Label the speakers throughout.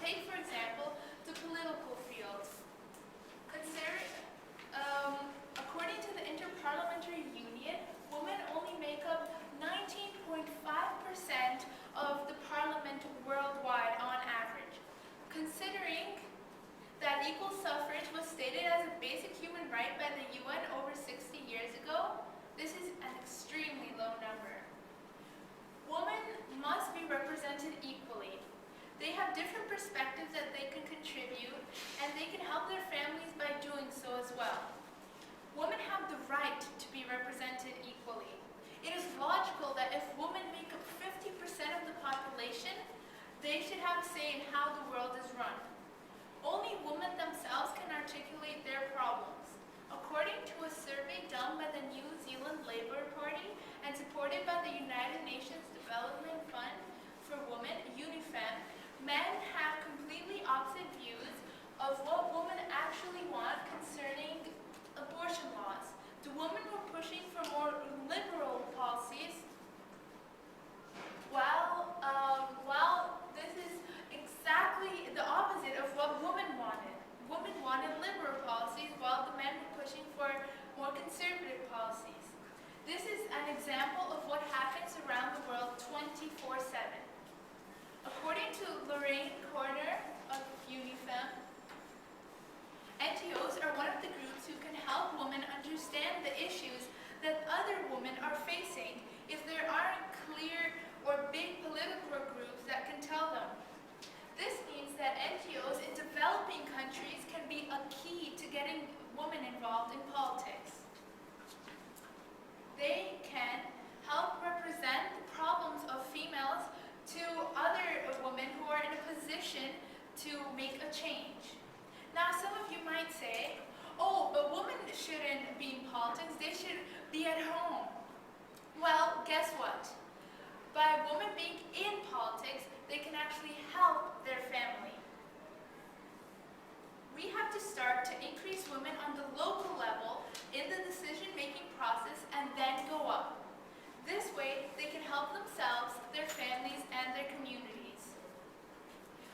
Speaker 1: take, for example, the political field. According to the Interparliamentary Union, women only make up 19.5% of the parliament worldwide on average. Considering that equal suffrage was stated as a basic human right by the UN over 60 years ago, this is an extremely low number. Women must be represented equally. They have different perspectives that they can contribute, and they can help their families by doing so as well. Women have the right to be represented equally. It is logical that if women make up 50% of the population, they should have a say in how the world is run. Only women themselves can articulate their problems. According to a survey done by the New Zealand Labour Party and supported by the United Nations Development Fund for Women, UNIFEM, men have completely opposite views of what women actually want concerning abortion laws. The women were pushing for more liberal policies, while this is exactly the opposite of what women wanted. Women wanted liberal policies, while the men were pushing for more conservative policies. This is an example of what happens around the world 24/7. According to Lorraine Corner of UNIFEM, NGOs are one of the groups who can help women understand the issues that other women are facing if there aren't clear or big political groups that can tell them. This means that NGOs in developing countries can be a key to getting women involved in politics. They can help represent the problems of females to other women who are in a position to make a change. Now, some of you might say, oh, but women shouldn't be in politics, they should be at home. Well, guess what? By a woman being in politics, they can actually help their family. We have to start to increase women on the local level in the decision-making process and then go up. This way, they can help themselves, their families, and their communities.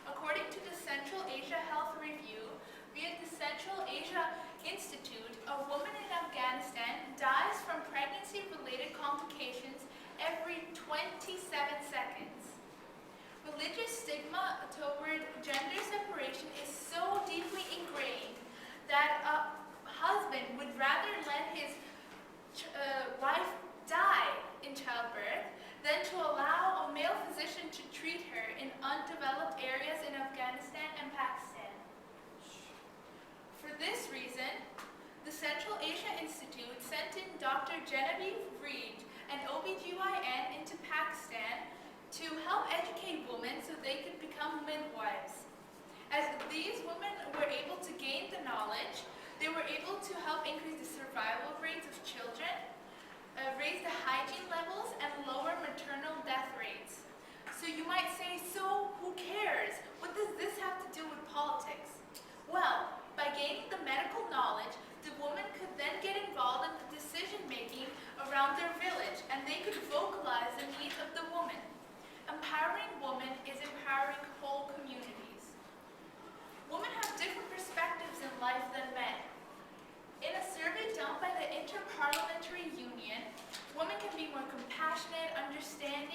Speaker 1: According to the Central Asia Health Review, via the Central Asia Institute, a woman in Afghanistan dies from pregnancy-related complications every 27 seconds. Religious stigma toward gender separation is so deeply ingrained that a husband would rather let his wife die in childbirth than to allow a male physician to treat her in undeveloped areas in Afghanistan and Pakistan. For this reason, the Central Asia Institute sent in Dr. Genevieve Reed, an OBGYN, into Pakistan to help educate women so they could become midwives. As these women were able to gain the knowledge, they were able to help increase the survival rates of children, raise the hygiene levels, and lower maternal death rates. So you might say, so who cares? What does this have to do with politics? Well, by gaining the medical knowledge, the woman could then get involved in the decision-making around their village, and they could vocalize the needs of the woman. Empowering women is empowering whole communities. Women have different perspectives in life than men. In a survey done by the Interparliamentary Union, women can be more compassionate, understanding,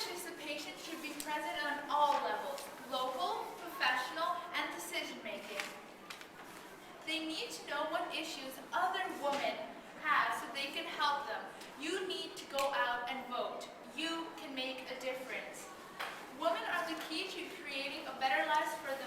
Speaker 1: participation should be present on all levels, local, professional, and decision-making. They need to know what issues other women have so they can help them. You need to go out and vote. You can make a difference. Women are the key to creating a better life for